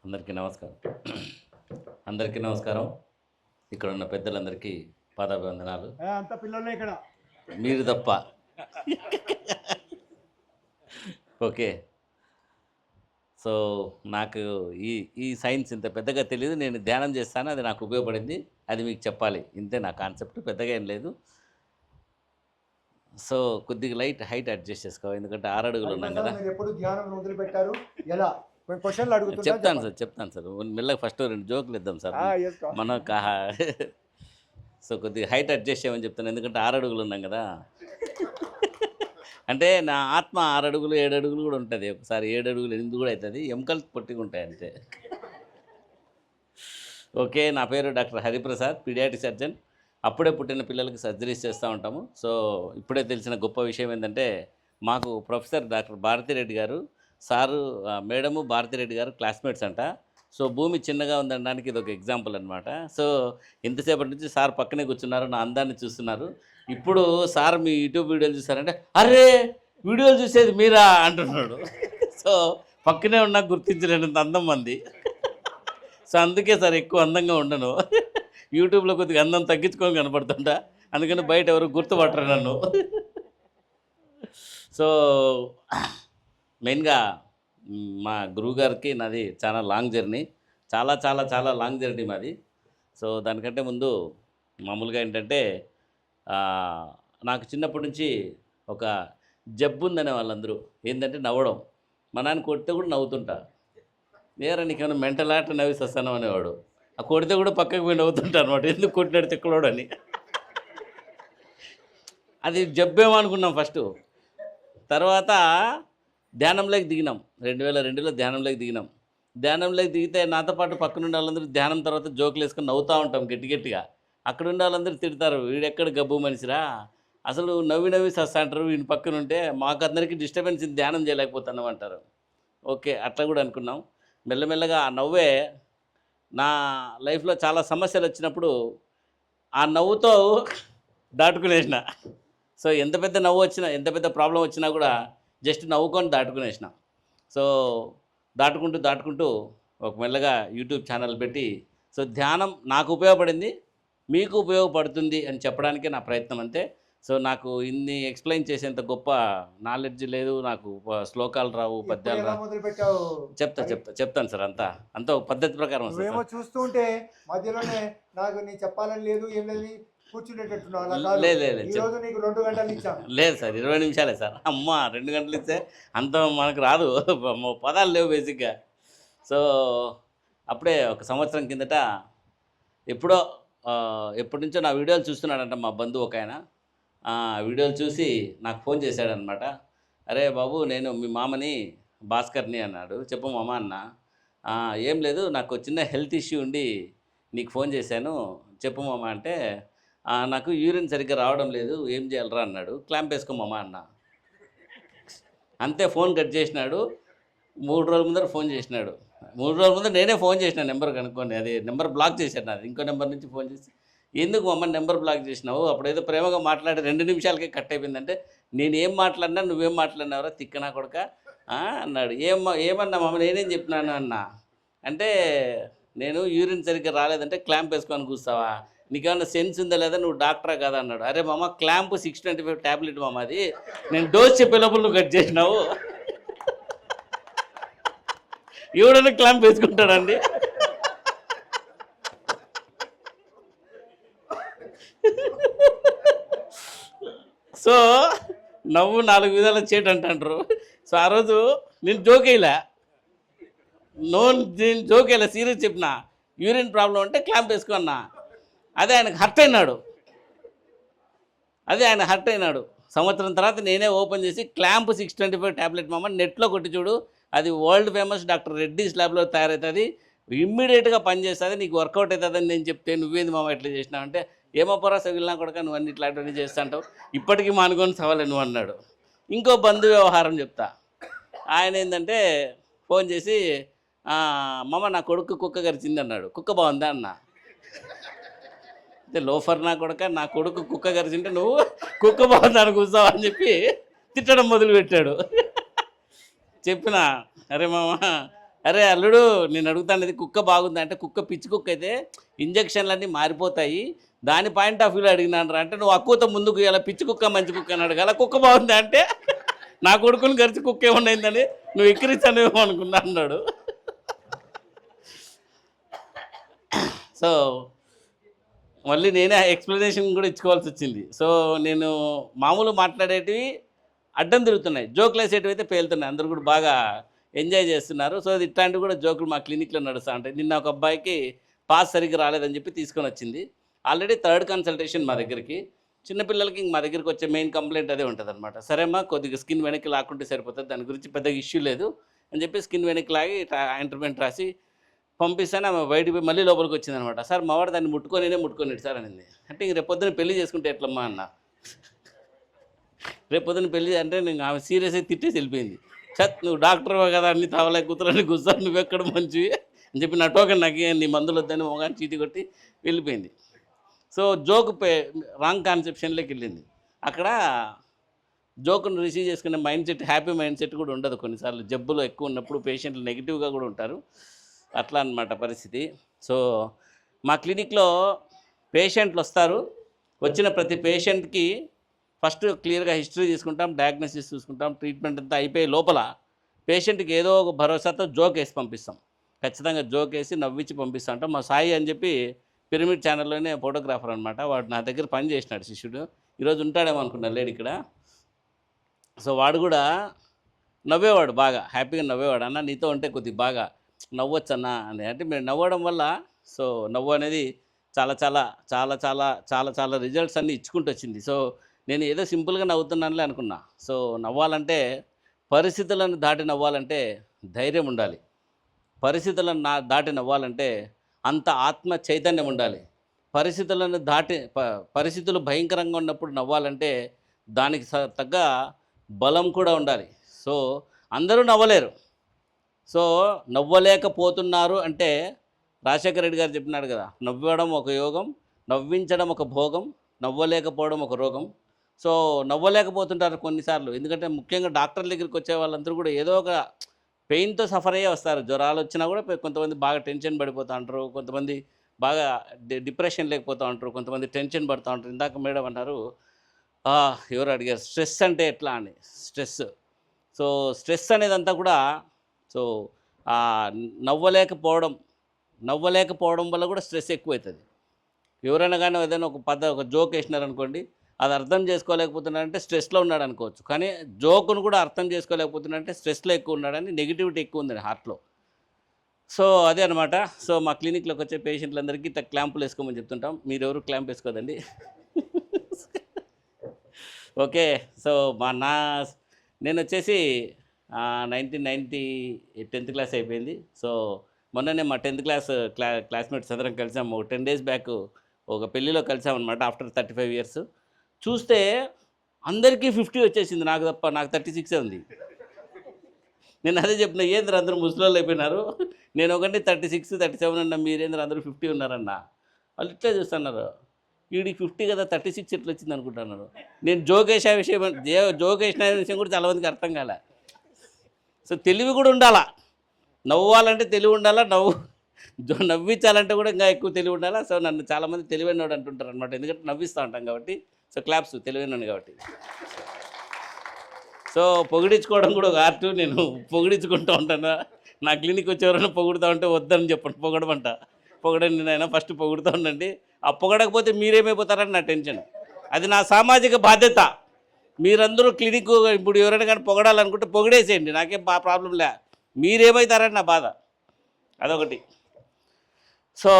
అందరికీ నమస్కారం. అందరికీ నమస్కారం. ఇక్కడ ఉన్న పెద్దలందరికీ పాదాభివందనాలు. అంత పిల్లలే ఇక్కడ. మీరు తప్ప. ఓకే. సో నాకు ఈ ఈ సైన్స్ ఇంత పెద్దగా తెలియదు. నేను ధ్యానం చేస్తాను, అది నాకు ఉపయోగపడింది, అది మీకు చెప్పాలి. ఇంతే నా కాన్సెప్ట్, పెద్దగా ఏం లేదు. సో కొద్దిగా లైట్ హైట్ అడ్జస్ట్ చేసుకో, ఎందుకంటే 6 అడుగులు ఉన్నాం కదా. మీరు ఎప్పుడు ధ్యానం మొదలు పెట్టారు? ఎలా? క్వశ్చన్లు అడుగుతున్నా. చెప్తాను సార్. మెల్లగా ఫస్ట్ 2 జోకులు ఇద్దాం సార్. మనం సో కొద్దిగా హైట్ అడ్జస్ట్ చేయమని చెప్తాను, ఎందుకంటే 6 అడుగులు ఉన్నాం కదా. అంటే నా ఆత్మ 6 అడుగులు 7 అడుగులు కూడా ఉంటుంది, ఒకసారి 7 అడుగులు 8 కూడా అవుతుంది, ఎముకలు పొట్టిగా ఉంటాయి అంతే. ఓకే. నా పేరు డాక్టర్ హరిప్రసాద్, పీడియాట్రిక్ సర్జన్. అప్పుడే పుట్టిన పిల్లలకి సర్జరీస్ చేస్తూ ఉంటాము. సో ఇప్పుడే తెలిసిన గొప్ప విషయం ఏంటంటే, మాకు ప్రొఫెసర్ డాక్టర్ భారతిరెడ్డి గారు సారు, మేడము భారతిరెడ్డి గారు క్లాస్మేట్స్ అంట. సో భూమి చిన్నగా ఉందనడానికి ఇది ఒక ఎగ్జాంపుల్ అనమాట. సో ఇంతసేపటి నుంచి సార్ పక్కనే కూర్చున్నారు, నా అందాన్ని చూస్తున్నారు. ఇప్పుడు సార్ మీ యూట్యూబ్ వీడియోలు చూసారంటే, అరే వీడియోలు చూసేది మీరా అంటున్నాడు. సో పక్కనే ఉన్నా గుర్తించలేనంత అందం మంది. సో అందుకే సార్ ఎక్కువ అందంగా ఉండను. యూట్యూబ్లో కొద్దిగా అందం తగ్గించుకొని కనపడుతుంటా, అందుకని బయట ఎవరు గుర్తుపట్టరు నన్ను. సో మెయిన్గా మా గురువుగారికి నాది చాలా లాంగ్ జర్నీ, చాలా చాలా చాలా లాంగ్ జర్నీ మాది. సో దానికంటే ముందు మామూలుగా ఏంటంటే, నాకు చిన్నప్పటి నుంచి ఒక జబ్బు ఉందనే వాళ్ళందరూ ఏంటంటే నవ్వడం. మా నాన్న కొడితే కూడా నవ్వుతుంటా. నేరా నీకేమైనా మెంటల్ ఆట నవ్వి వస్తాను అనేవాడు. ఆ కొడితే కూడా పక్కకు పోయి నవ్వుతుంటా అనమాట, ఎందుకు కొట్టినాడు తిక్కలోడు అని. అది జబ్బేమో అనుకున్నాం ఫస్ట్. తర్వాత ధ్యానంలోకి దిగినాం, 2002లో ధ్యానంలోకి దిగినాం. ధ్యానంలోకి దిగితే నాతో పాటు పక్కనుండే వాళ్ళందరూ ధ్యానం తర్వాత జోకులు వేసుకొని నవ్వుతూ ఉంటాం గట్టి గట్టిగా. అక్కడ ఉండే వాళ్ళందరూ తిడతారు, వీడెక్కడ గబ్బు మనిషిరా, అసలు నవ్వి నవ్వి సస్తా అంటారు, వీడిని పక్కన ఉంటే మాకు అందరికీ డిస్టర్బెన్స్, ధ్యానం చేయలేకపోతున్నాం అంటారు. ఓకే, అట్లా కూడా అనుకున్నాం. మెల్లమెల్లగా ఆ నవ్వే నా లైఫ్లో చాలా సమస్యలు వచ్చినప్పుడు ఆ నవ్వుతో దాటుకునేసిన. సో ఎంత పెద్ద నవ్వు వచ్చినా, ఎంత పెద్ద ప్రాబ్లం వచ్చినా కూడా జస్ట్ నవ్వుకొని దాటుకునేసిన. సో దాటుకుంటూ ఒక మెల్లగా యూట్యూబ్ ఛానల్ పెట్టి, సో ధ్యానం నాకు ఉపయోగపడింది, మీకు ఉపయోగపడుతుంది అని చెప్పడానికే నా ప్రయత్నం అంతే. సో నాకు ఇన్ని ఎక్స్ప్లెయిన్ చేసేంత గొప్ప నాలెడ్జ్ లేదు, నాకు శ్లోకాలు రావు, పద్యాలు రావు. చెప్తాను సార్. అంతా ఒక పద్ధతి ప్రకారం వస్తుంది. చూస్తూ ఉంటే మధ్యలోనే నాకు నీ చెప్పాలని లేదు, ఏం లేదు, లేదు సార్, 20 నిమిషాలే సార్. అమ్మ 2 గంటలు ఇస్తే అంత మనకు రాదు, పదాలు లేవు బేసిక్గా. సో అప్పుడే ఒక సంవత్సరం కిందట ఎప్పటి నుంచో నా వీడియోలు చూస్తున్నాడంట మా బంధువు ఒక ఆయన. వీడియోలు చూసి నాకు ఫోన్ చేశాడనమాట. అరే బాబు, నేను మీ మామని భాస్కర్ని అన్నాడు. చెప్పు మామ అన్న. ఏం లేదు, నాకు చిన్న హెల్త్ ఇష్యూ ఉండి నీకు ఫోన్ చేశాను, చెప్పు మామ అంటే, నాకు యూరిన్ సరిగ్గా రావడం లేదు, ఏం చేయాలరా అన్నాడు. క్లాంప్ వేసుకోమమ్మా అన్న. అంతే, ఫోన్ కట్ చేసినాడు. 3 రోజుల ముందర ఫోన్ చేసినాడు. 3 రోజుల ముందర నేనే ఫోన్ చేసిన నెంబర్ కనుక్కొని, అది నెంబర్ బ్లాక్ చేశాను నాది. ఇంకో నెంబర్ నుంచి ఫోన్ చేసి, ఎందుకు మమ్మల్ని నెంబర్ బ్లాక్ చేసినావు, అప్పుడేదో ప్రేమగా మాట్లాడి 2 నిమిషాలకే కట్ అయిపోయిందంటే, నేను ఏం మాట్లాడినా నువ్వేం మాట్లాడినావురా తిక్కనా కొడుక అన్నాడు. ఏమన్నా మమ్మల్ని నేనేం చెప్పినాను అన్న అంటే, నేను యూరిన్ సరిగ్గా రాలేదంటే క్లాంప్ వేసుకొని కూర్చావా, నీకేమన్నా సెన్స్ ఉందా లేదా, నువ్వు డాక్టరా కాదా అన్నాడు. అరే మామ, క్లాంప్ 625 ట్యాబ్లెట్ మామ, అది నేను డోస్ చెప్పే లోపల నువ్వు కట్ చేసినావు. ఎవడన్నా క్లాంప్ వేసుకుంటాడండి. సో నవ్వు 4 విధాల చేటు అంటారు. సో ఆ రోజు నేను జోకేలా సీరియస్ చెప్పిన, యూరిన్ ప్రాబ్లం అంటే క్లాంప్ వేసుకున్నా. అదే ఆయనకు హర్ట్ అయినాడు. సంవత్సరం తర్వాత నేనే ఓపెన్ చేసి, క్లాంప్ 625 ట్యాబ్లెట్ మామ, నెట్లో కొట్టి చూడు, అది వరల్డ్ ఫేమస్ డాక్టర్ రెడ్డిస్ ల్యాబ్లో తయారవుతుంది, ఇమ్మీడియట్గా పనిచేస్తుంది, నీకు వర్కౌట్ అవుతుందని నేను చెప్తే నువ్వేంది మామ ఎట్లా చేసినావు అంటే, ఏమో పొరా సగిలినా కొడక, నువ్వు అన్ని ఇట్లాంటివన్నీ చేస్తుంటావు, ఇప్పటికీ మానుకొని సవాలే నువ్వు అన్నాడు. ఇంకో బంధు వ్యవహారం చెప్తా. ఆయన ఏంటంటే ఫోన్ చేసి, మామ నా కొడుకు కుక్క గరిచింది అన్నాడు. కుక్క బాగుందా అన్న. అంటే లోఫర్ నా కొడుకు కుక్క గరిచింటే నువ్వు కుక్క బాగుందని కూర్చోవా అని చెప్పి తిట్టడం మొదలుపెట్టాడు. చెప్పిన, అరే మామ అరే అల్లుడు నేను అడుగుతాను, ఇది కుక్క బాగుంది అంటే, కుక్క పిచ్చి కుక్క అయితే ఇంజక్షన్లన్నీ మారిపోతాయి, దాని పాయింట్ ఆఫ్ వ్యూలో అడిగినాను రా అంటే, నువ్వు అక్కువతో ముందుకు ఇలా పిచ్చి కుక్క మంచి కుక్క అని అడగాల, కుక్క బాగుంది అంటే నా కొడుకుని గరిచి కుక్క ఏమన్నైందని నువ్వు ఎక్కిరించానేమో అనుకున్నా అన్నాడు. సో మళ్ళీ నేనే ఎక్స్ప్లెనేషన్ కూడా ఇచ్చుకోవాల్సి వచ్చింది. సో నేను మామూలు మాట్లాడేటివి అడ్డం తిరుగుతున్నాయి, జోకులు వేసేటివి అయితే పేలుతున్నాయి, అందరూ కూడా బాగా ఎంజాయ్ చేస్తున్నారు. సో ఇట్లాంటివి కూడా జోకులు మా క్లినిక్లో నడుస్తూ ఉంటాయి. నిన్న ఒక అబ్బాయికి పాస్ సరిగ్గా రాలేదని చెప్పి తీసుకొని వచ్చింది. ఆల్రెడీ 3rd కన్సల్టేషన్ మా దగ్గరికి. చిన్నపిల్లలకి మా దగ్గరికి వచ్చే మెయిన్ కంప్లైంట్ అదే ఉంటుంది అనమాట. సరేమ్మా కొద్దిగా స్కిన్ వెనక్కి లాక్కుంటే సరిపోతుంది, దాని గురించి పెద్దగా ఇష్యూ లేదు అని చెప్పి స్కిన్ వెనక్కి లాగి ఆయింట్మెంట్ రాసి పంపిస్తాను. ఆమె బయటికి పోయి మళ్ళీ లోపలికి వచ్చిందనమాట. సార్ మావాడు దాన్ని ముట్టుకొని సార్ అనింది. అంటే ఇంక రేపొద్దున పెళ్లి చేసుకుంటే ఎట్లమ్మా అన్న. రేపొద్దున పెళ్లి అంటే నేను ఆమె సీరియస్గా తిట్టేసి వెళ్ళిపోయింది. చత్ నువ్వు డాక్టర్ కదా, అన్ని తావలే కూతురని కూర్చొని నువ్వు ఎక్కడ మంచివి అని చెప్పి నా టోకెన్ నాకు నీ మందులు వద్దని మొగాన్ని చీటి కొట్టి వెళ్ళిపోయింది. సో జోక్ రాంగ్ కాన్సెప్షన్లోకి వెళ్ళింది. అక్కడ జోకును రిసీవ్ చేసుకునే mind set, happy mind set కూడా ఉండదు. కొన్నిసార్లు జబ్బులు ఎక్కువ ఉన్నప్పుడు పేషెంట్లు నెగిటివ్గా కూడా ఉంటారు. అట్లా అన్నమాట పరిస్థితి. సో మా క్లినిక్లో పేషెంట్లు వస్తారు. వచ్చిన ప్రతి పేషెంట్కి ఫస్ట్ క్లియర్గా హిస్టరీ తీసుకుంటాం, డయాగ్నోసిస్ చూసుకుంటాం, ట్రీట్మెంట్ అంతా అయిపోయే లోపల పేషెంట్కి ఏదో ఒక భరోసాతో జోక్ వేసి పంపిస్తాం. ఖచ్చితంగా జోక్ వేసి నవ్వించి పంపిస్తూ ఉంటాం. మా సాయి అని చెప్పి పిరమిడ్ ఛానల్లోనే ఫోటోగ్రాఫర్ అనమాట. వాడు నా దగ్గర పని చేసినాడు శిష్యుడు. ఈరోజు ఉంటాడేమో అనుకున్నా, లేడు ఇక్కడ. సో వాడు కూడా నవ్వేవాడు, బాగా హ్యాపీగా నవ్వేవాడు. అన్న నీతో ఉంటే కొద్దిగా బాగా నవ్వచ్చు అన్న అని. అంటే మీరు నవ్వడం వల్ల సో నవ్వు అనేది చాలా చాలా చాలా చాలా చాలా చాలా రిజల్ట్స్ అన్నీ ఇచ్చుకుంటూ వచ్చింది. సో నేను ఏదో సింపుల్గా నవ్వుతున్నానులే అనుకున్నా. సో నవ్వాలంటే, పరిస్థితులను దాటి నవ్వాలంటే ధైర్యం ఉండాలి. పరిస్థితులను దాటి నవ్వాలంటే అంత ఆత్మ చైతన్యం ఉండాలి. పరిస్థితులను దాటి పరిస్థితులు భయంకరంగా ఉన్నప్పుడు నవ్వాలంటే దానికి తగ్గ బలం కూడా ఉండాలి. సో అందరూ నవ్వలేరు. సో నవ్వలేకపోతున్నారు అంటే రాజశేఖర రెడ్డి గారు చెప్పినాడు కదా, నవ్వడం ఒక యోగం, నవ్వించడం ఒక భోగం, నవ్వలేకపోవడం ఒక రోగం. సో నవ్వలేకపోతుంటారు కొన్నిసార్లు. ఎందుకంటే ముఖ్యంగా డాక్టర్ల దగ్గరికి వచ్చే వాళ్ళందరూ కూడా ఏదో ఒక పెయిన్తో సఫర్ అయ్యే వస్తారు. జ్వరాలు వచ్చినా కూడా కొంతమంది బాగా టెన్షన్ పడిపోతూ ఉంటారు, కొంతమంది బాగా డిప్రెషన్ లేకపోతూ ఉంటారు, కొంతమంది టెన్షన్ పడుతూ ఉంటారు. ఇందాక మేడం అన్నారు, ఎవరు అడిగారు స్ట్రెస్ అంటే ఎట్లా అని. సో స్ట్రెస్ అనేదంతా కూడా సో నవ్వలేకపోవడం వల్ల కూడా స్ట్రెస్ ఎక్కువవుతుంది. ఎవరైనా కానీ ఏదైనా ఒక జోక్ వేసినారనుకోండి, అది అర్థం చేసుకోలేకపోతున్నాడంటే స్ట్రెస్లో ఉన్నాడు అనుకోవచ్చు. కానీ జోకును కూడా అర్థం చేసుకోలేకపోతున్నాడంటే స్ట్రెస్లో ఎక్కువ ఉన్నాడని, నెగిటివిటీ ఎక్కువ ఉందని హార్ట్లో. సో అదే అనమాట. సో మా క్లినిక్లోకి వచ్చే పేషెంట్లందరికీ ఇట్లా క్లాంపులు వేసుకోమని చెప్తుంటాం. మీరెవరు క్లాంప్ వేసుకోదండి. ఓకే. సో నేను వచ్చేసి 1990 10th క్లాస్ అయిపోయింది. సో మొన్ననే మా 10th క్లాస్మేట్స్ అందరం కలిసాము. 10 days బ్యాక్ ఒక పెళ్ళిలో కలిసామన్నమాట ఆఫ్టర్ 35 years. చూస్తే అందరికీ 50 వచ్చేసింది, నాకు తప్ప. నాకు 36 ఉంది. నేను అదే చెప్పిన, ఏంద్ర అందరూ ముసలోళ్ళు అయిపోయినారు, నేను ఒకటి 36 37 అన్నా, మీరేంద్ర అందరూ 50 ఉన్నారన్నా. వాళ్ళు ఇట్లా చూస్తున్నారు, వీడికి 50 కదా 36 ఎట్లా వచ్చింది అనుకుంటున్నారు. నేను జోక్ వేసే విషయం కూడా చాలామందికి అర్థం కాలే. సో తెలివి కూడా ఉండాలా, నవ్వాలంటే తెలివి ఉండాలా, నవ్వించాలంటే కూడా ఇంకా ఎక్కువ తెలివి ఉండాలా. సో నన్ను చాలామంది తెలివైనవాడు అంటుంటారు అనమాట, ఎందుకంటే నవ్విస్తూ ఉంటాం కాబట్టి. సో క్లాప్స్, తెలివైనవాడు కాబట్టి. సో పొగిడించుకోవడం కూడా ఒక ఆర్ట్. నేను పొగిడించుకుంటూ ఉంటాను. నా క్లినిక్ వచ్చేవరైనా పొగుడుతూ ఉంటే వద్దని చెప్పండి, పొగడండి నేను ఫస్ట్ పొగుడుతూ ఉండండి. ఆ పొగడకపోతే మీరేమైపోతారని నా టెన్షన్. అది నా సామాజిక బాధ్యత. మీరందరూ క్లినిక్ ఇప్పుడు ఎవరైనా కానీ పొగడాలనుకుంటే పొగిడేసేయండి, నాకేం ప్రాబ్లం లే. మీరేమవుతారని నా బాధ, అదొకటి. సో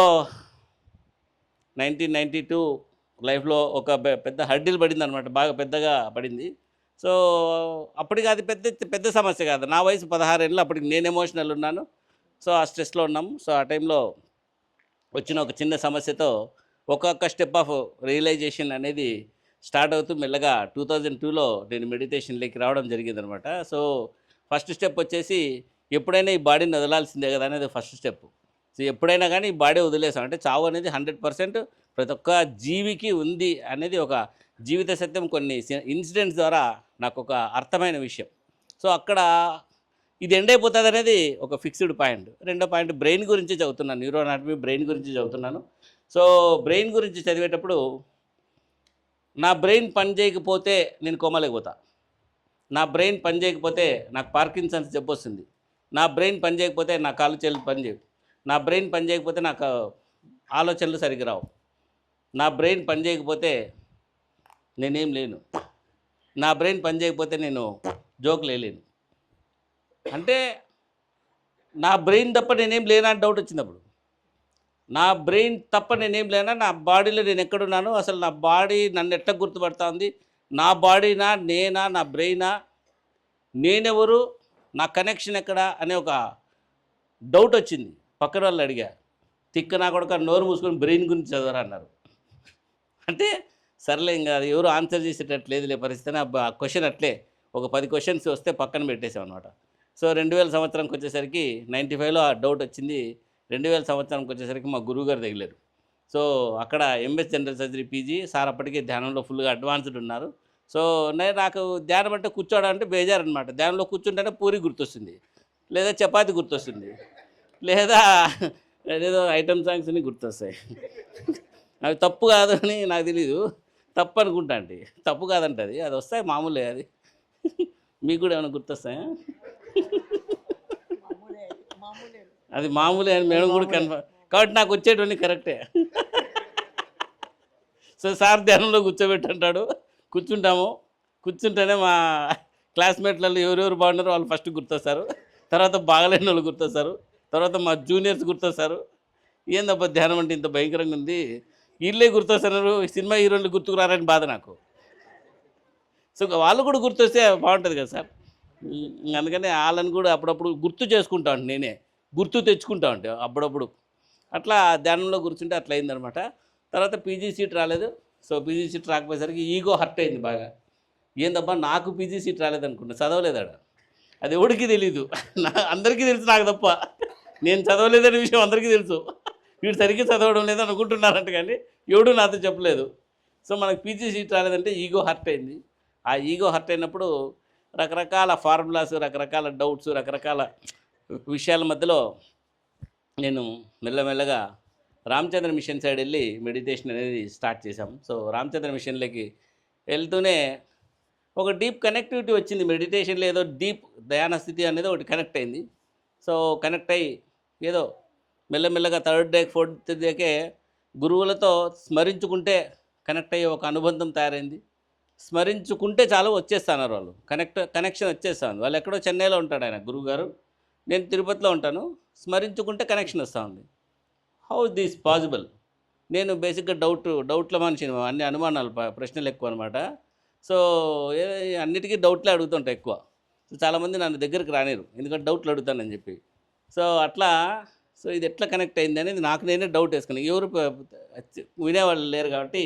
1992 లైఫ్లో ఒక పెద్ద హర్డిల్ పడింది అనమాట, బాగా పెద్దగా పడింది. సో అప్పటికి అది పెద్ద సమస్య కాదు. నా వయసు 16 ఏళ్ళు, అప్పటికి నేను ఎమోషనల్ ఉన్నాను. సో ఆ స్ట్రెస్లో ఉన్నాము. సో ఆ టైంలో వచ్చిన ఒక చిన్న సమస్యతో ఒక్కొక్క స్టెప్ ఆఫ్ రియలైజేషన్ అనేది స్టార్ట్ అవుతూ మెల్లగా 2002లో నేను మెడిటేషన్లోకి రావడం జరిగిందనమాట. సో ఫస్ట్ స్టెప్ వచ్చేసి, ఎప్పుడైనా ఈ బాడీని వదలాల్సిందే కదా అనేది ఫస్ట్ స్టెప్. సో ఎప్పుడైనా కానీ ఈ బాడీ వదిలేసాం అంటే చావు అనేది 100% ప్రతి ఒక్క జీవికి ఉంది అనేది ఒక జీవిత సత్యం. కొన్ని ఇన్సిడెంట్స్ ద్వారా నాకు ఒక అర్థమైన విషయం. సో అక్కడ ఇది ఎండ్ అయిపోతుంది అనేది ఒక ఫిక్స్డ్ పాయింట్. రెండో పాయింట్ బ్రెయిన్ గురించి చదువుతున్నాను, న్యూరో అనాటమీ బ్రెయిన్ గురించి చదువుతున్నాను. సో బ్రెయిన్ గురించి చదివేటప్పుడు నా బ్రెయిన్ పని చేయకపోతే నేను కోమాలోకి పోతా, నా బ్రెయిన్ పని చేయకపోతే నాకు పార్కిన్సన్స్ జబ్బు వస్తుంది, నా బ్రెయిన్ పని చేయకపోతే నా కాళ్ళు చేతులు పని చేయవు, నా బ్రెయిన్ పని చేయకపోతే నాకు ఆలోచనలు సరిగ్గా రావు, నా బ్రెయిన్ పని చేయకపోతే నేనేం లేను, నా బ్రెయిన్ పని చేయకపోతే నేను జోకులు వేయలేను. అంటే నా బ్రెయిన్ తప్ప నేనేం లేనా అని డౌట్ వచ్చినప్పుడు, నా బ్రెయిన్ తప్ప నేనేం లేనా, నా బాడీలో నేను ఎక్కడున్నాను, అసలు నా బాడీ నన్ను ఎట్లా గుర్తుపడతా ఉంది, నా బాడీనా నేనా నా బ్రెయినా, నేనెవరు, నా కనెక్షన్ ఎక్కడ అనే ఒక డౌట్ వచ్చింది. పక్కన వాళ్ళు అడిగా, తిక్క నా కొడుక నోరు మూసుకొని బ్రెయిన్ గురించి చదవరా అన్నారు. అంటే సర్లే ఇంకా అది ఎవరు ఆన్సర్ చేసేటట్లేదులే పరిస్థితి, ఆ క్వశ్చన్ అట్లే ఒక 10 క్వశ్చన్స్ వస్తే పక్కన పెట్టేసాం అనమాట. సో 2000 సంవత్సరంకి వచ్చేసరికి 95లో ఆ డౌట్ వచ్చింది. 2000 సంవత్సరంకి వచ్చేసరికి మా గురువుగారు తగిలారు. సో అక్కడ MS general surgery PG sir అప్పటికే ధ్యానంలో ఫుల్గా అడ్వాన్స్డ్ ఉన్నారు. సో నాకు ధ్యానం అంటే కూర్చోవడం అంటే బేజారు అనమాట. ధ్యానంలో కూర్చుంటేనే పూరి గుర్తొస్తుంది, లేదా చపాతి గుర్తొస్తుంది, లేదా ఏదో ఐటమ్ సాంగ్స్ని గుర్తొస్తాయి. అవి తప్పు కాదు అని నాకు తెలీదు, తప్పు అనుకుంటా అండి, తప్పు కాదంట అది వస్తాయి మామూలే. అది మీకు కూడా ఏమైనా గుర్తొస్తాయా? అది మామూలే అని మేడం కూడా కన్ఫర్మ్, కాబట్టి నాకు వచ్చేటువంటి కరెక్టే. సో సార్ ధ్యానంలో కూర్చోబెట్టుంటాడు, కూర్చుంటాము, కూర్చుంటేనే మా క్లాస్మేట్లలో ఎవరెవరు బాగున్నారో వాళ్ళు ఫస్ట్ గుర్తొస్తారు, తర్వాత బాగలేని వాళ్ళు గుర్తొస్తారు, తర్వాత మా జూనియర్స్ గుర్తొస్తారు. ఏందబ్బా ధ్యానం అంటే ఇంత భయంకరంగా ఉంది, వీళ్ళే గుర్తొస్తున్నారు, సినిమా హీరోలు గుర్తుకురారని బాధ నాకు. సో వాళ్ళు కూడా గుర్తొస్తే బాగుంటుంది కదా సార్. అందుకని వాళ్ళని కూడా అప్పుడప్పుడు గుర్తు చేసుకుంటా ఉంటాను, నేనే గుర్తు తెచ్చుకుంటా ఉంటా అప్పుడప్పుడు. అట్లా ధ్యానంలో కూర్చుంటే అట్లా అయిందనమాట. తర్వాత పీజీ సీట్ రాలేదు. సో పీజీ సీట్ రాకపోయేసరికి ఈగో హర్ట్ అయింది బాగా. ఏందబ్బా నాకు పీజీ సీట్ రాలేదనుకున్నా, చదవలేదాడ, అది ఎవడికి తెలీదు, అందరికీ తెలుసు, నాకు తప్ప. నేను చదవలేదనే విషయం అందరికీ తెలుసు, వీడు సరిగ్గా చదవడం లేదు అనుకుంటున్నారంట, కానీ ఎవడు నాతో చెప్పలేదు. సో మనకు పీజీ సీట్ రాలేదంటే ఈగో హర్ట్ అయింది. ఆ ఈగో హర్ట్ అయినప్పుడు రకరకాల ఫార్ములాస్, రకరకాల డౌట్స్, రకరకాల విషయాల మధ్యలో నేను మెల్లమెల్లగా రామచంద్ర మిషన్ సైడ్ వెళ్ళి మెడిటేషన్ అనేది స్టార్ట్ చేశాం. సో రామచంద్ర మిషన్లోకి వెళ్తూనే ఒక డీప్ కనెక్టివిటీ వచ్చింది. మెడిటేషన్లో ఏదో డీప్ ధ్యాన స్థితి అనేది ఒకటి కనెక్ట్ అయింది. సో కనెక్ట్ అయ్యి ఏదో మెల్లమెల్లగా 3rd డే 4th డేకే గురువులతో స్మరించుకుంటే కనెక్ట్ అయ్యే ఒక అనుబంధం తయారైంది. స్మరించుకుంటే చాలు వచ్చేస్తున్నారు వాళ్ళు, కనెక్షన్ వచ్చేస్తుంది. వాళ్ళు ఎక్కడో చెన్నైలో ఉంటాడు ఆయన గురువుగారు, నేను తిరుపతిలో ఉంటాను, స్మరించుకుంటే కనెక్షన్ వస్తూ ఉంది. How this possible? నేను బేసిక్గా డౌట్ల మనిషిని, అన్ని అనుమానాలు, ప్రశ్నలు ఎక్కువ అనమాట. సో అన్నిటికీ డౌట్లే అడుగుతుంటా ఎక్కువ. సో చాలామంది నన్ను దగ్గరికి రానిరు, ఎందుకంటే డౌట్లు అడుగుతానని చెప్పి. సో అట్లా సో ఇది ఎట్లా కనెక్ట్ అయింది అనేది నాకు నేనే డౌట్ వేసుకున్నాను. ఎవరు వినేవాళ్ళు లేరు కాబట్టి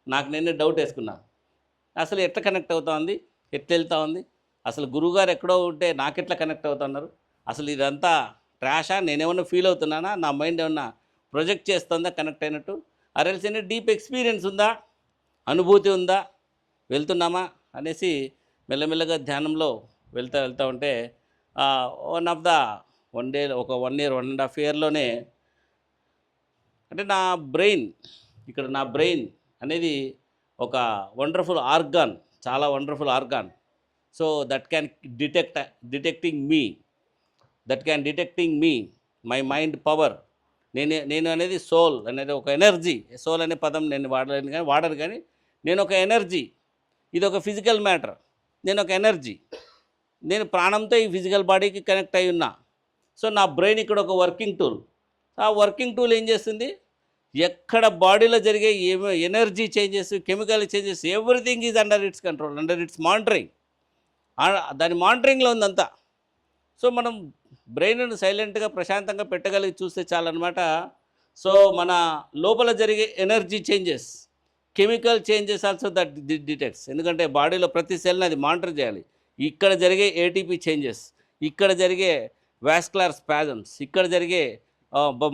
నాకు నేనే డౌట్ వేసుకున్నా, అసలు ఎట్లా కనెక్ట్ అవుతా ఉంది, ఎట్లా వెళ్తూ ఉంది, అసలు గురువుగారు ఎక్కడో ఉంటే నాకెట్లా కనెక్ట్ అవుతున్నారు, అసలు ఇదంతా ట్రాషా, నేనేమన్నా ఫీల్ అవుతున్నానా, నా మైండ్ ఏమన్నా ప్రొజెక్ట్ చేస్తుందా కనెక్ట్ అయినట్టు, అరెల్సిన డీప్ ఎక్స్పీరియన్స్ ఉందా, అనుభూతి ఉందా, వెళ్తున్నామా అనేసి మెల్లమెల్లగా ధ్యానంలో వెళ్తూ ఉంటే వన్ డే ఒక 1 year 1.5 yearలోనే అంటే నా బ్రెయిన్ నా బ్రెయిన్ అనేది ఒక వండర్ఫుల్ ఆర్గాన్, చాలా wonderful organ. So that can detecting me my mind power. నేను అనేది సోల్ అనేది ఒక ఎనర్జీ. సోల్ అనే పదం నేను వాడను కానీ నేను ఒక ఎనర్జీ. ఇది ఒక ఫిజికల్ మ్యాటర్, నేను ఒక ఎనర్జీ, నేను ప్రాణంతో ఈ ఫిజికల్ బాడీకి కనెక్ట్ అయి ఉన్నా. సో నా బ్రెయిన్ ఇక్కడ ఒక వర్కింగ్ టూల్. ఆ వర్కింగ్ టూల్ ఏం చేస్తుంది, ఎక్కడ బాడీలో జరిగే energy changes, chemical changes, everything is under it's control, under it's monitoring. దాని మానిటరింగ్లో ఉందంతా. సో మనం బ్రెయిన్ సైలెంట్గా ప్రశాంతంగా పెట్టగలిగి చూస్తే చాలన్నమాట. సో మన లోపల జరిగే energy changes, chemical changes also that detects. ఎందుకంటే బాడీలో ప్రతి సెల్ని అది మానిటర్ చేయాలి. ఇక్కడ జరిగే ఏటీపీ చేంజెస్, ఇక్కడ జరిగే వాస్కులర్ స్పాజమ్స్, ఇక్కడ జరిగే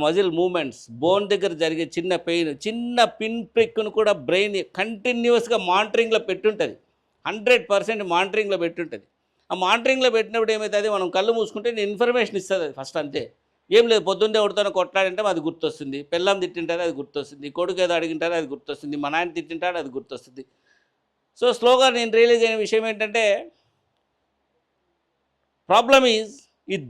మజిల్ మూమెంట్స్, బోన్ దగ్గర జరిగే చిన్న పెయిన్, చిన్న పిన్ ప్రిక్ను కూడా బ్రెయిన్ కంటిన్యూస్గా మానిటరింగ్లో పెట్టుంటుంది. 100% మానిటరింగ్లో పెట్టుంటుంది. ఆ ఆ మానిటరింగ్లో పెట్టినప్పుడు ఏమవుతుంది, మనం కళ్ళు మూసుకుంటే నేను ఇన్ఫర్మేషన్ ఇస్తుంది అది ఫస్ట్ అంతే. ఏం లేదు, పొద్దున్నే ఎవరితోనో కొట్లాడింటే అది గుర్తొస్తుంది, పెళ్ళాం తిట్టింటారు అది గుర్తొస్తుంది, కొడుకు ఏదో అడిగింటారు అది గుర్తొస్తుంది, మా నాయన తిట్టింటాడు అది గుర్తొస్తుంది. సో స్లోగా నేను రియలైజ్ అయిన విషయం ఏంటంటే, problem is